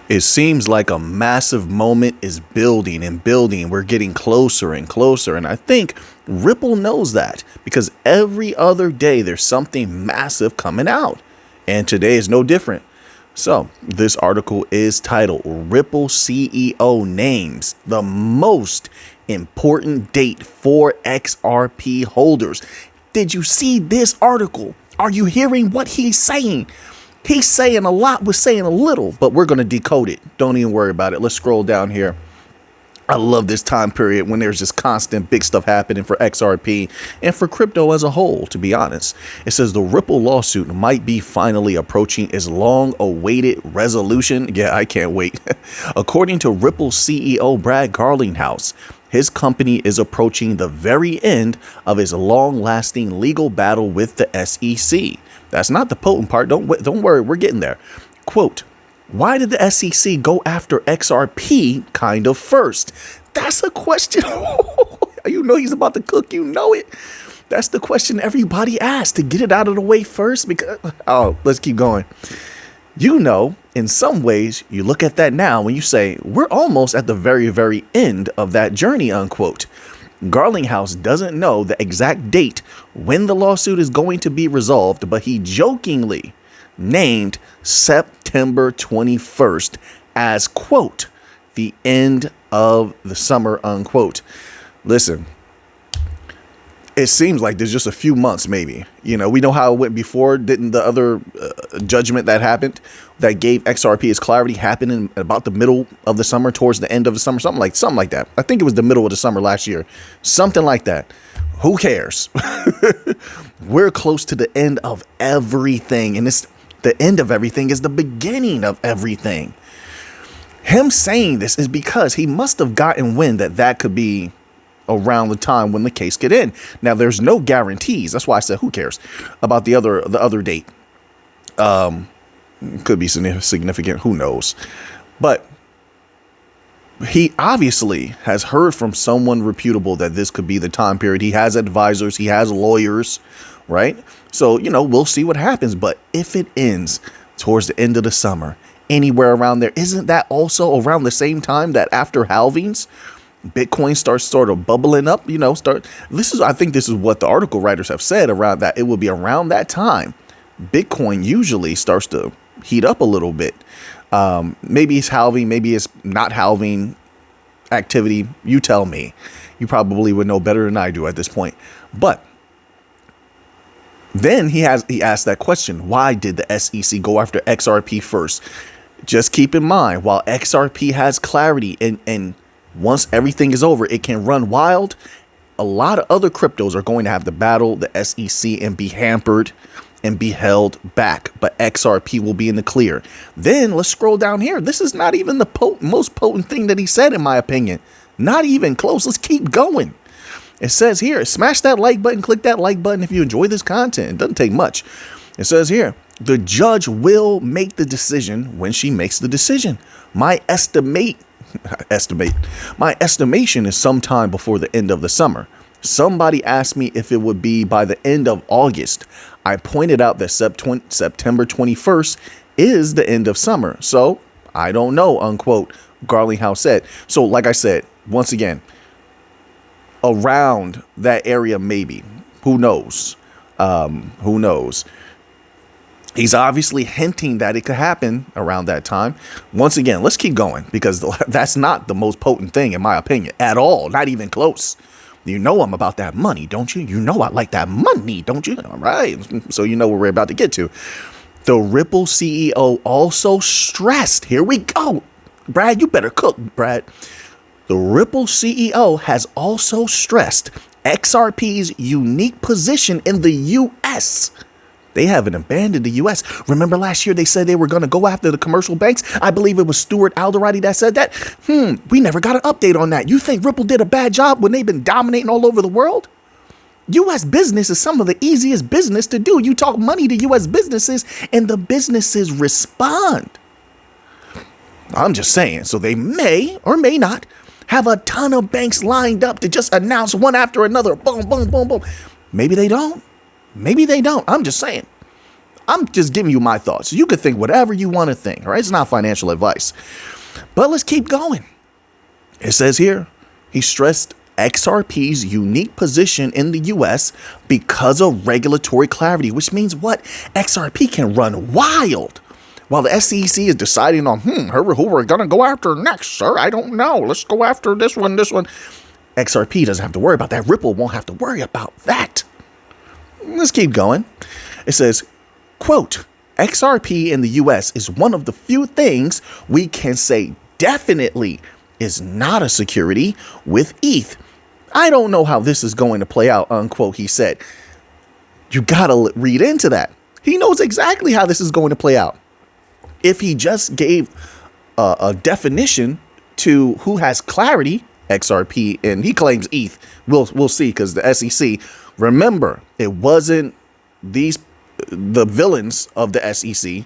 It seems like a massive moment is building and building. We're getting closer and closer. And I think Ripple knows that because every other day there's something massive coming out. And today is no different. So this article is titled Ripple CEO Names the Most Important Date for XRP Holders. Did you see this article? Are you hearing what he's saying? He's saying a lot, we're saying a little, but we're going to decode it. Don't even worry about it. Let's scroll down here. I love this time period when there's just constant big stuff happening for XRP and for crypto as a whole, to be honest. It says the Ripple lawsuit might be finally approaching its long-awaited resolution. Yeah, I can't wait. According to Ripple CEO Brad Garlinghouse, his company is approaching the very end of his long-lasting legal battle with the SEC. That's not the potent part. Don't worry. We're getting there. Quote, why did the SEC go after XRP kind of first? That's a question. You know he's about to cook. You know it. That's the question everybody asks to get it out of the way first. Because let's keep going. You know, in some ways, you look at that now when you say we're almost at the very, very end of that journey, unquote. Garlinghouse doesn't know the exact date when the lawsuit is going to be resolved, but he jokingly named September 21st as, quote, the end of the summer, unquote. Listen, it seems like there's just a few months, maybe. You know, we know how it went before. Didn't the other judgment that happened that gave XRP its clarity happen in about the middle of the summer, towards the end of the summer, something like that. I think it was the middle of the summer last year, something like that. Who cares? We're close to the end of everything, and the end of everything is the beginning of everything. Him saying this is because he must have gotten wind that could be around the time when the case get in. Now, there's no guarantees. That's why I said, who cares about the other date? Could be significant. Who knows? But he obviously has heard from someone reputable that this could be the time period. He has advisors. He has lawyers, right? So, you know, we'll see what happens. But if it ends towards the end of the summer, anywhere around there, isn't that also around the same time that after halvings, Bitcoin starts sort of bubbling up, you know, I think this is what the article writers have said around that. It will be around that time. Bitcoin usually starts to heat up a little bit. Maybe it's halving, maybe it's not halving activity. You tell me. You probably would know better than I do at this point. But then he asked that question. Why did the SEC go after XRP first? Just keep in mind, while XRP has clarity and once everything is over, it can run wild. A lot of other cryptos are going to have to battle the SEC and be hampered and be held back. But XRP will be in the clear. Then let's scroll down here. This is not even the most potent thing that he said, in my opinion. Not even close. Let's keep going. It says here, smash that like button, click that like button if you enjoy this content. It doesn't take much. It says here, the judge will make the decision when she makes the decision. My estimation is sometime before the end of the summer. Somebody asked me if it would be by the end of August. I pointed out that September 21st is the end of summer. So I don't know, unquote, Garlinghouse said. So like I said, once again, around that area, maybe. Who knows? Who knows? He's obviously hinting that it could happen around that time. Once again, let's keep going because that's not the most potent thing, in my opinion, at all. Not even close. You know I'm about that money, don't you? You know I like that money, don't you? All right. So you know what we're about to get to. The Ripple CEO also stressed. Here we go. Brad, you better cook, Brad. The Ripple CEO has also stressed XRP's unique position in the U.S. They haven't abandoned the U.S. Remember last year they said they were going to go after the commercial banks? I believe it was Stuart Alderati that said that. We never got an update on that. You think Ripple did a bad job when they've been dominating all over the world? U.S. business is some of the easiest business to do. You talk money to U.S. businesses and the businesses respond. I'm just saying. So they may or may not have a ton of banks lined up to just announce one after another. Boom, boom, boom, boom. Maybe they don't. Maybe they don't. I'm just saying. I'm just giving you my thoughts. You could think whatever you want to think, all right? It's not financial advice. But let's keep going. It says here, he stressed XRP's unique position in the US because of regulatory clarity, which means what? XRP can run wild while the SEC is deciding on who we're going to go after next, sir. I don't know. Let's go after this one. XRP doesn't have to worry about that. Ripple won't have to worry about that. Let's keep going. It says, quote, XRP in the US is one of the few things we can say definitely is not a security with ETH. I don't know how this is going to play out, unquote, he said. You gotta read into that. He knows exactly how this is going to play out. If he just gave a definition to who has clarity, XRP, and he claims ETH, we'll see, because the SEC, remember, it wasn't the villains of the SEC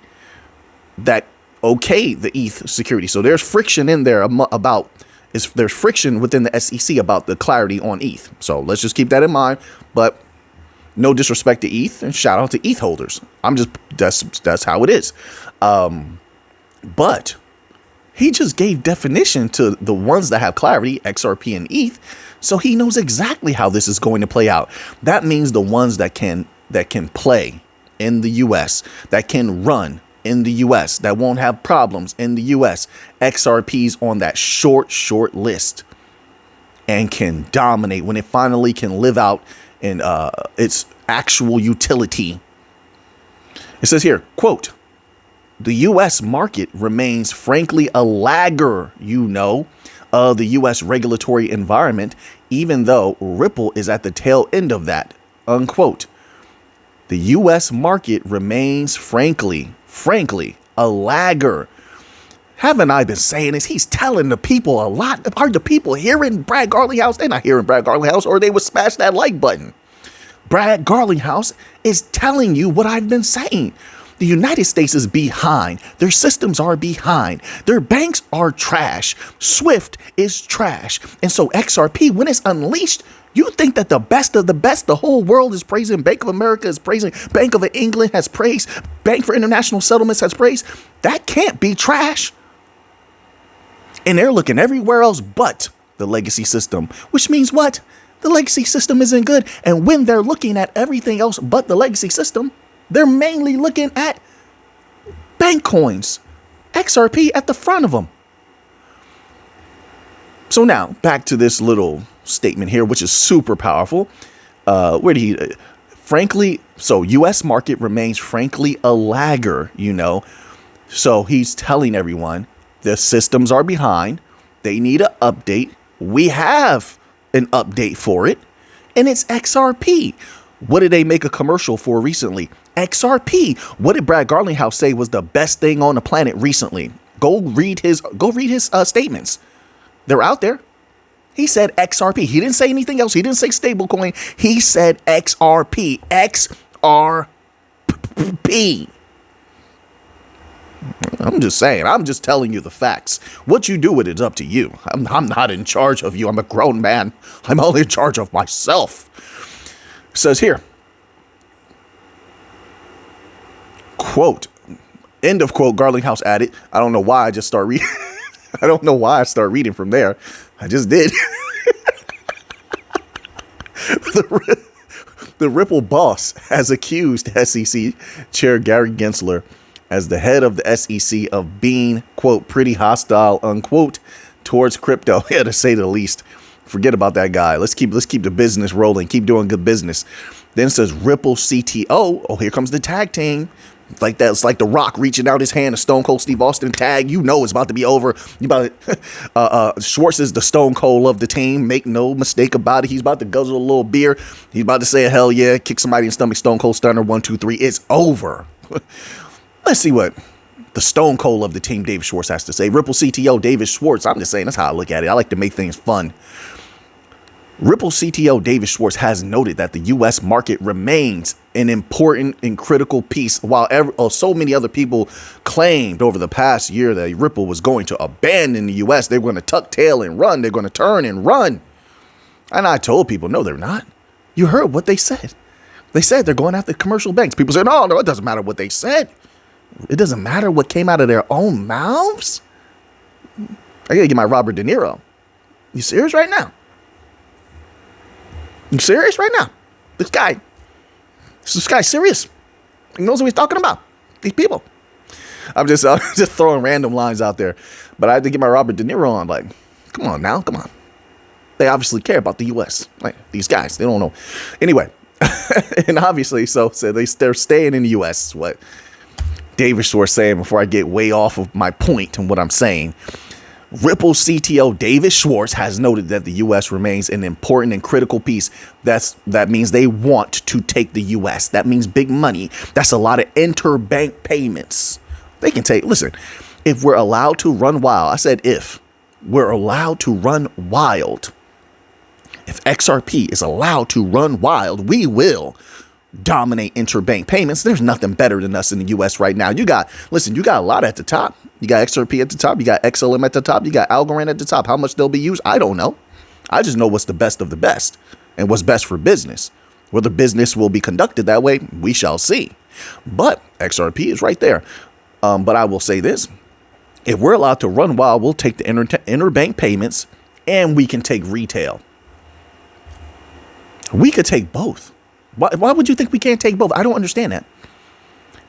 that okay the ETH security. So there's friction in there there's friction within the SEC about the clarity on ETH. So let's just keep that in mind. But no disrespect to ETH, and shout out to ETH holders. That's how it is. But he just gave definition to the ones that have clarity, XRP and ETH. So he knows exactly how this is going to play out. That means the ones that can play in the US, that can run in the US, that won't have problems in the US, XRP's on that short list and can dominate when it finally can live out in its actual utility. It says here, quote, the US market remains frankly a lagger, of the US regulatory environment, even though Ripple is at the tail end of that, unquote. The US market remains frankly, a lagger. Haven't I been saying this? He's telling the people a lot. Are the people hearing Brad Garlinghouse? They're not hearing Brad Garlinghouse, or they would smash that like button. Brad Garlinghouse is telling you what I've been saying. The United States is behind. Their systems are behind. Their banks are trash. SWIFT is trash. And so XRP, when it's unleashed, you think that the best of the best, the whole world is praising, Bank of America is praising, Bank of England has praised, Bank for International Settlements has praised. That can't be trash. And they're looking everywhere else but the legacy system, which means what? The legacy system isn't good. And when they're looking at everything else but the legacy system, they're mainly looking at bank coins, XRP at the front of them. So now back to this little statement here, which is super powerful. So US market remains frankly a lagger, So he's telling everyone the systems are behind. They need an update. We have an update for it, and it's XRP. What did they make a commercial for recently? XRP. What did Brad Garlinghouse say was the best thing on the planet recently? Go read his statements. They're out there. He said XRP. He didn't say anything else. He didn't say stablecoin. He said XRP. XRP. I'm just saying. I'm just telling you the facts. What you do with it's up to you. I'm not in charge of you. I'm a grown man. I'm only in charge of myself. It says here, quote, end of quote, Garlinghouse added. I don't know why I just start reading. I don't know why I start reading from there. I just did. The Ripple boss has accused SEC Chair Gary Gensler as the head of the SEC of being, quote, pretty hostile, unquote, towards crypto. Yeah, to say the least. Forget about that guy. Let's keep the business rolling. Keep doing good business. Then it says Ripple CTO. Oh, here comes the tag team. Like that, it's like The Rock reaching out his hand, a Stone Cold Steve Austin tag. It's about to be over. Schwartz is the Stone Cold of the team. Make no mistake about it. He's about to guzzle a little beer. He's about to say a hell yeah, kick somebody in the stomach. Stone Cold Stunner 1, 2, 3. It's over. Let's see what the Stone Cold of the team, David Schwartz, has to say. Ripple CTO David Schwartz. I'm just saying, that's how I look at it. I like to make things fun. Ripple CTO David Schwartz has noted that the U.S. market remains an important and critical piece, while so many other people claimed over the past year that Ripple was going to abandon the U.S. They were going to tuck tail and run. They're going to turn and run. And I told people, no, they're not. You heard what they said. They said they're going after commercial banks. People say, no, it doesn't matter what they said. It doesn't matter what came out of their own mouths. I gotta get my Robert De Niro. You serious right now? You serious right now? This guy's serious. He knows what he's talking about. These people. I'm just throwing random lines out there. But I had to get my Robert De Niro on. Like, come on now, come on. They obviously care about the U.S. Like, these guys, they don't know. Anyway, and obviously, so they're staying in the U.S. What David Schwartz saying before I get way off of my point and what I'm saying. Ripple CTO David Schwartz has noted that the U.S. remains an important and critical piece. That means they want to take the U.S. That means big money. That's a lot of interbank payments. They can take, listen, if we're allowed to run wild, I said if we're allowed to run wild, if XRP is allowed to run wild, we will dominate interbank payments. There's nothing better than us in the U.S. right now. You got a lot at the top. You got XRP at the top. You got XLM at the top. You got Algorand at the top. How much they'll be used, I don't know. I just know what's the best of the best and what's best for business. Whether business will be conducted that way, we shall see. But XRP is right there. But I will say this. If we're allowed to run wild, we'll take the interbank payments and we can take retail. We could take both. Why would you think we can't take both? I don't understand that.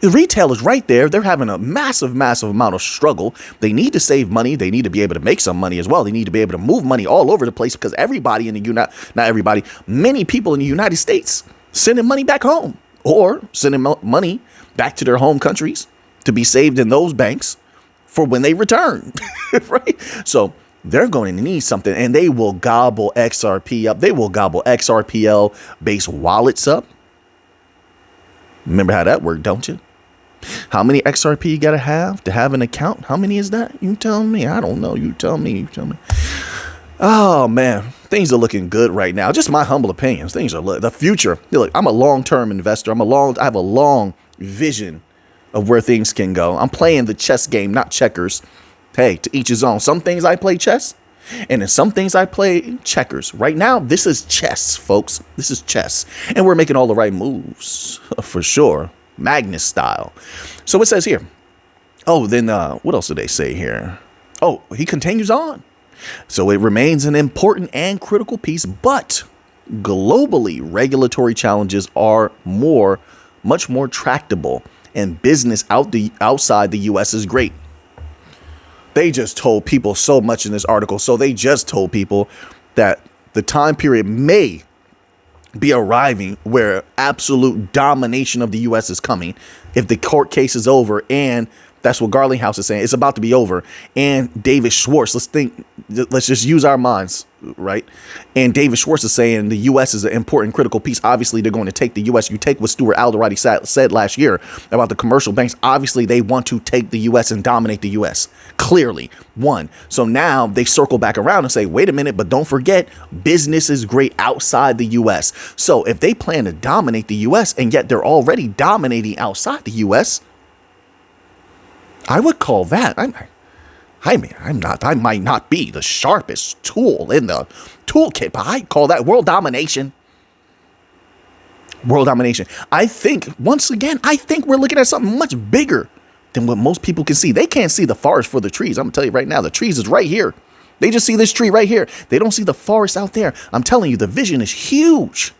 The retail is right there. They're having a massive, massive amount of struggle. They need to save money. They need to be able to make some money as well. They need to be able to move money all over the place because everybody in the not everybody, many people in the United States sending money back home or sending money back to their home countries to be saved in those banks for when they return, right? So they're going to need something, and they will gobble XRP up. They will gobble XRPL based wallets up. Remember how that worked, don't you? How many XRP you got to have an account? How many is that? You tell me. I don't know. You tell me. Oh, man. Things are looking good right now. Just my humble opinions. Things are the future. Look, I'm a long-term investor. I have a long vision of where things can go. I'm playing the chess game, not checkers. Hey, to each his own. Some things I play chess, and in some things I play checkers. Right now, this is chess, folks. This is chess. And we're making all the right moves, for sure. Magnus style. So it says here. Oh, then what else do they say here? Oh, he continues on. So it remains an important and critical piece, but globally, regulatory challenges are much more tractable, and business outside the U.S. is great. They just told people so much in this article. So they just told people that the time period may be arriving where absolute domination of the U.S. is coming if the court case is over. And that's what Garlinghouse is saying. It's about to be over. And David Schwartz, let's just use our minds, right? And David Schwartz is saying the U.S. is an important critical piece. Obviously, they're going to take the U.S. You take what Stuart Alderati said last year about the commercial banks. Obviously, they want to take the U.S. and dominate the U.S. Clearly, one. So now they circle back around and say, wait a minute, but don't forget, business is great outside the U.S. So if they plan to dominate the U.S. and yet they're already dominating outside the U.S., I would call that, I might not be the sharpest tool in the toolkit, but I call that world domination. World domination. I think, once again, we're looking at something much bigger than what most people can see. They can't see the forest for the trees. I'm going to tell you right now, the trees is right here. They just see this tree right here. They don't see the forest out there. I'm telling you, the vision is huge.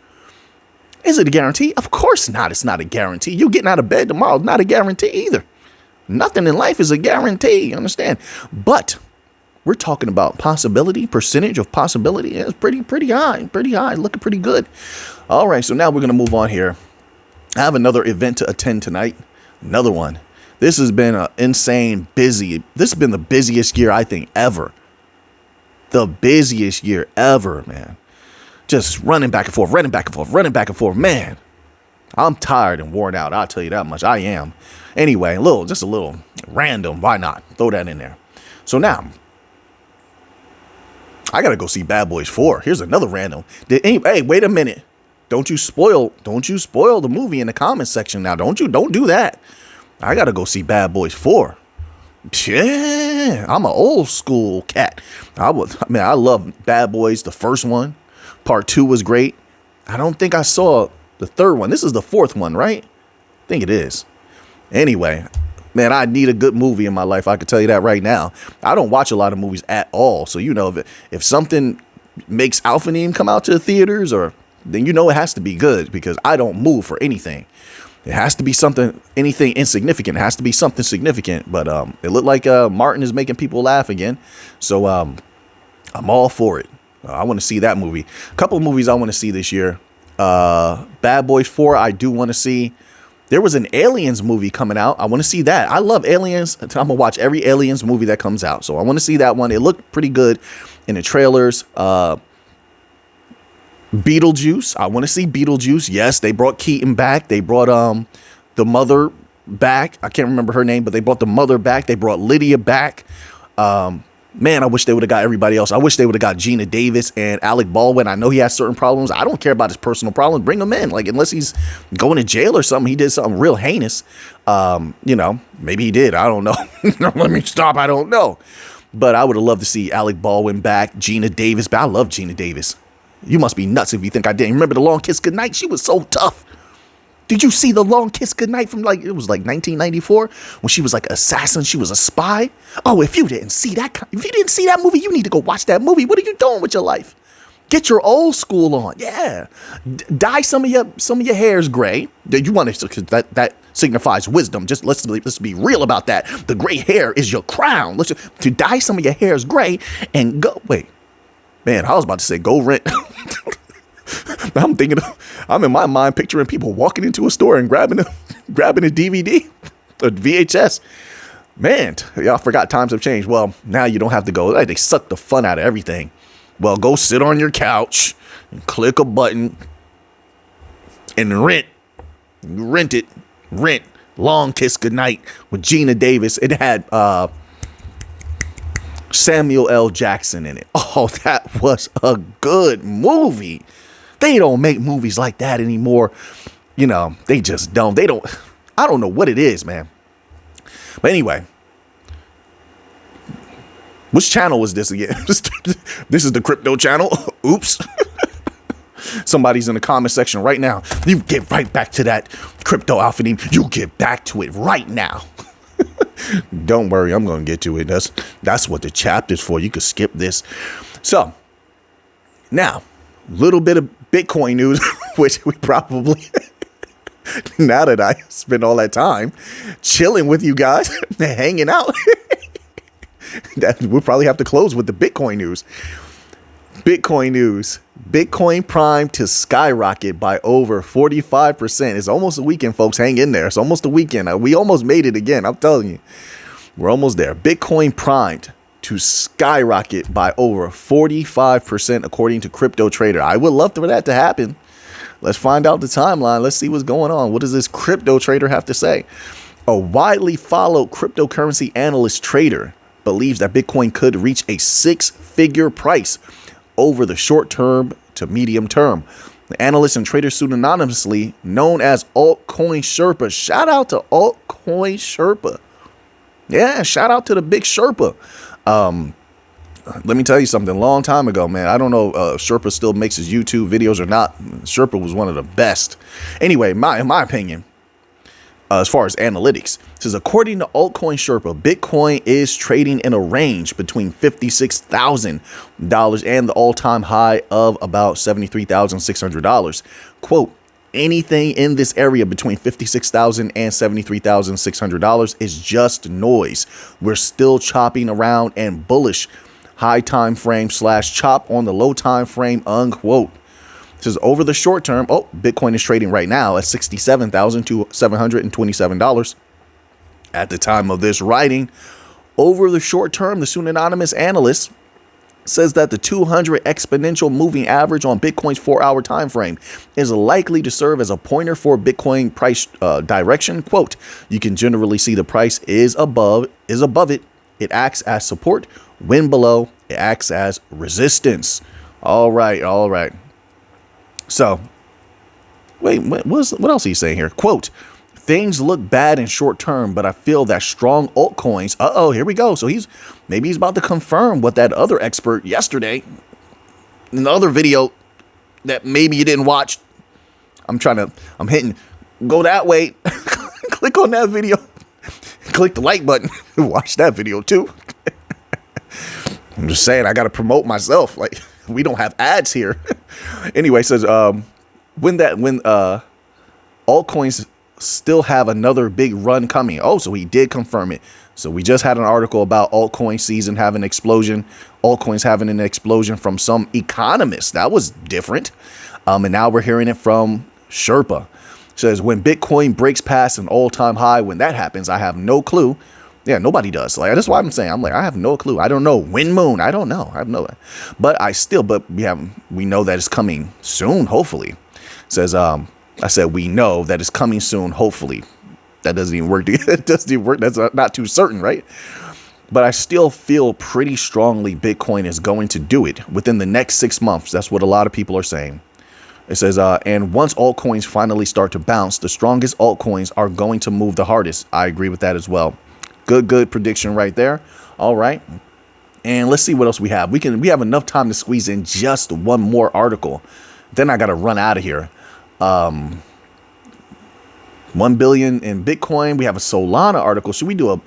Is it a guarantee? Of course not. It's not a guarantee. You getting out of bed tomorrow is not a guarantee either. Nothing in life is a guarantee, you understand? But we're talking about possibility, percentage of possibility. It's pretty high, looking pretty good. All right, so now we're going to move on here. I have another event to attend tonight, another one. This has been an insane busy. This has been the busiest year, I think, ever. The busiest year ever, man. Just running back and forth, man. I'm tired and worn out. I'll tell you that much. I am. Anyway, just a little random. Why not? Throw that in there. So now, I got to go see Bad Boys 4. Here's another random. Hey, wait a minute. Don't you spoil the movie in the comments section now. Don't do that. I got to go see Bad Boys 4. Yeah, I'm an old school cat. I love Bad Boys, the first one. Part 2 was great. I don't think I saw The third one. This is the fourth one, right? I think it is. Anyway, man, I need a good movie in my life. I can tell you that right now. I don't watch a lot of movies at all. So, you know, if something makes Alpha Neem come out to the theaters, then you know it has to be good, because I don't move for anything. It has to be anything insignificant. It has to be something significant. But it looked like Martin is making people laugh again. So I'm all for it. I want to see that movie. A couple of movies I want to see this year. Bad Boys 4, I do want to see. There was an Aliens movie coming out. I want to see that. I love Aliens. I'm going to watch every Aliens movie that comes out. So I want to see that one. It looked pretty good in the trailers. Beetlejuice. I want to see Beetlejuice. Yes, they brought Keaton back. They brought the mother back. I can't remember her name, but they brought the mother back. They brought Lydia back. Man, I wish they would have got everybody else. I wish they would have got Gina Davis and Alec Baldwin. I know he has certain problems. I don't care about his personal problems. Bring him in. Like, unless he's going to jail or something, he did something real heinous. You know, maybe he did. I don't know. Let me stop. I don't know. But I would have loved to see Alec Baldwin back, Gina Davis back. I love Gina Davis. You must be nuts if you think I didn't. Remember The Long Kiss Goodnight? She was so tough. Did you see The Long Kiss Goodnight from it was like 1994 when she was like assassin? She was a spy. Oh, if you didn't see that movie, you need to go watch that movie. What are you doing with your life? Get your old school on. Yeah. Dye some of your hairs gray. You want to, because that signifies wisdom. Just let's be real about that. The gray hair is your crown. To dye some of your hairs gray and go. Wait, man, I was about to say go rent. I'm in my mind picturing people walking into a store and grabbing a DVD, a VHS. Man, y'all forgot times have changed. Well, now you don't have to go. They suck the fun out of everything. Well, go sit on your couch and click a button and rent Long Kiss Goodnight with Gina Davis. It had Samuel L. Jackson in it. Oh, that was a good movie. They don't make movies like that anymore. You know, they just don't. I don't know what it is, man. But anyway, which channel was this again? This is the crypto channel. Oops. Somebody's in the comment section right now. You get right back to that crypto Alpha Neem. You get back to it right now. Don't worry, I'm going to get to it. That's what the chapter's for. You could skip this. So, now, little bit of Bitcoin news, which we probably, now that I spend all that time chilling with you guys, hanging out, that we'll probably have to close with the Bitcoin news. Bitcoin news. Bitcoin Prime to skyrocket by over 45%. It's almost a weekend, folks. Hang in there. It's almost a weekend. We almost made it again. I'm telling you. We're almost there. Bitcoin primed to skyrocket by over 45%, according to Crypto Trader. I would love for that to happen. Let's find out the timeline. Let's see what's going on. What does this Crypto Trader have to say? A widely followed cryptocurrency analyst trader believes that Bitcoin could reach a 6-figure price over the short term to medium term. The analyst and trader pseudonymously known as Altcoin Sherpa. Shout out to Altcoin Sherpa. Yeah, shout out to the big Sherpa. Let me tell you something. A long time ago, man, I don't know if Sherpa still makes his YouTube videos or not. Sherpa was one of the best. Anyway, in my opinion, as far as analytics, it says, according to Altcoin Sherpa, Bitcoin is trading in a range between $56,000 and the all-time high of about $73,600. Quote, anything in this area between $56,000 and $73,600 is just noise. We're still chopping around and bullish. High time frame / chop on the low time frame, unquote. It says over the short term, Bitcoin is trading right now at $67,727 at the time of this writing. Over the short term, the pseudonymous analyst says that the 200 exponential moving average on Bitcoin's 4-hour time frame is likely to serve as a pointer for Bitcoin price direction. Quote, you can generally see the price is above it. It acts as support. When below, it acts as resistance. All right. So, wait, what else are you saying here? Quote, things look bad in short term, but I feel that strong altcoins. Here we go. So he's about to confirm what that other expert yesterday in the other video that maybe you didn't watch. I'm hitting, go that way, click on that video, click the like button, watch that video too. I'm just saying, I got to promote myself. Like, we don't have ads here. Anyway, it says, when altcoins still have another big run coming. Oh, so he did confirm it. So we just had an article about altcoin season having an explosion, altcoins having an explosion from some economist. That was different. And now we're hearing it from Sherpa. It says, when Bitcoin breaks past an all-time high, when that happens, I have no clue. Yeah, nobody does. Like, that's why I'm saying, I'm like, I have no clue. I don't know. Wind moon. I don't know. I have no, but we know that it's coming soon. Hopefully. It says, I said, we know that it's coming soon. Hopefully. That doesn't even work. It doesn't even work. That's not too certain, right? But I still feel pretty strongly Bitcoin is going to do it within the next 6 months. That's what a lot of people are saying. It says, and once altcoins finally start to bounce, the strongest altcoins are going to move the hardest. I agree with that as well. Good prediction right there. All right. And let's see what else we have. We have enough time to squeeze in just one more article. Then I got to run out of here. 1 billion in Bitcoin. We have a Solana article. Should we do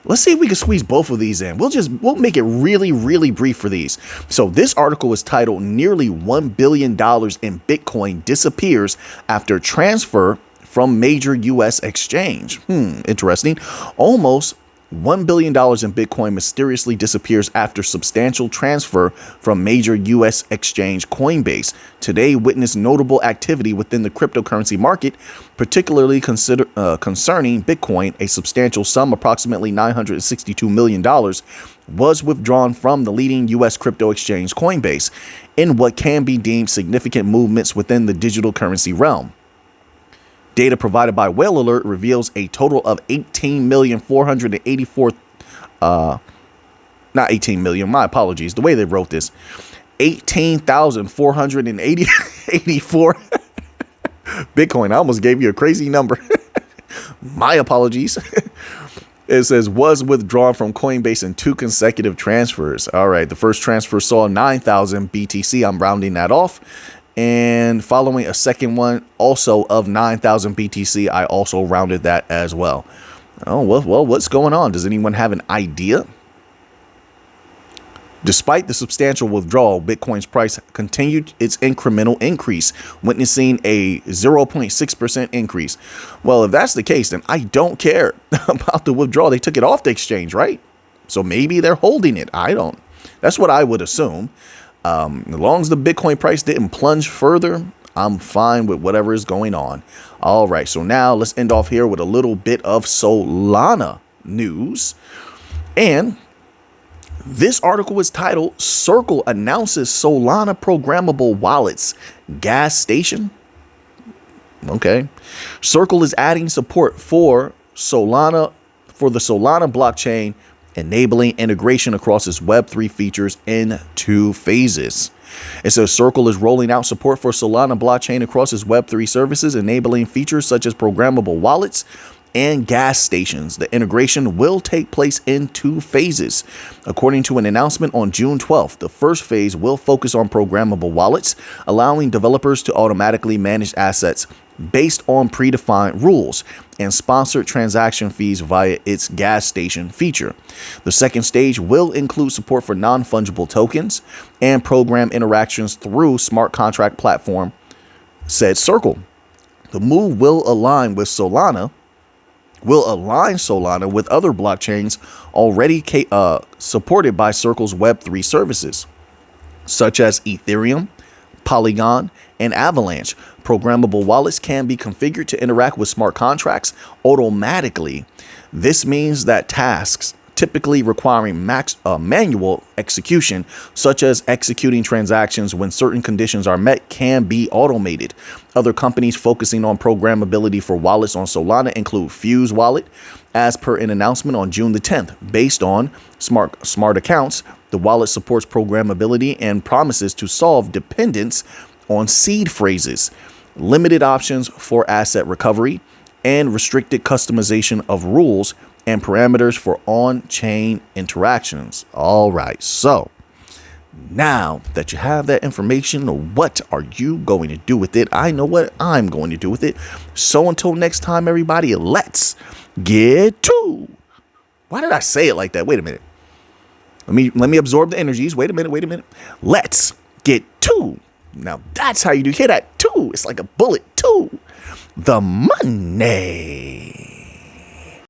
let's see if we can squeeze both of these in. We'll make it really, really brief for these. So this article is titled nearly $1 billion in Bitcoin disappears after transfer from major U.S. exchange. Interesting. Almost $1 billion in Bitcoin mysteriously disappears after substantial transfer from major U.S. exchange Coinbase. Today witnessed notable activity within the cryptocurrency market, particularly concerning Bitcoin. A substantial sum, approximately $962 million, was withdrawn from the leading U.S. crypto exchange Coinbase in what can be deemed significant movements within the digital currency realm. Data provided by Whale Alert reveals a total of 18,484, not 18 million, my apologies, the way they wrote this, 18,484 Bitcoin. I almost gave you a crazy number. My apologies. It says was withdrawn from Coinbase in 2 consecutive transfers. All right, the first transfer saw 9,000 BTC. I'm rounding that off. And following a second one, also of 9,000 BTC, I also rounded that as well. Oh, well, what's going on? Does anyone have an idea? Despite the substantial withdrawal, Bitcoin's price continued its incremental increase, witnessing a 0.6% increase. Well, if that's the case, then I don't care about the withdrawal. They took it off the exchange, right? So maybe they're holding it. I don't. That's what I would assume. As long as the Bitcoin price didn't plunge further, I'm fine with whatever is going on. All right, so now let's end off here with a little bit of Solana news. And this article is titled, Circle Announces Solana Programmable Wallets Gas Station. Okay. Circle is adding support for Solana, for the Solana blockchain, enabling integration across its Web3 features in 2 phases. It says Circle is rolling out support for Solana blockchain across its Web3 services, enabling features such as programmable wallets and gas stations. The integration will take place in 2 phases. According to an announcement on June 12th, the first phase will focus on programmable wallets, allowing developers to automatically manage assets based on predefined rules and sponsored transaction fees via its gas station feature. The second stage will include support for non-fungible tokens and program interactions through smart contract platform, said Circle. The move will align Solana with other blockchains already supported by Circle's Web3 services, such as Ethereum, Polygon, and Avalanche. Programmable wallets can be configured to interact with smart contracts automatically. This means that tasks typically requiring manual execution, such as executing transactions when certain conditions are met, can be automated. Other companies focusing on programmability for wallets on Solana include Fuse Wallet. As per an announcement on June the 10th, based on smart accounts, the wallet supports programmability and promises to solve dependence on seed phrases, limited options for asset recovery, and restricted customization of rules and parameters for on-chain interactions. All right, so Now that you have that information, what are you going to do with it? I know what I'm going to do with it. So until next time, everybody, let's get to. Why did I say it like that? Wait a minute. Let me absorb the energies. Wait a minute. Let's get to. Now that's how you do. Hear that? Too. It's like a bullet. To the money.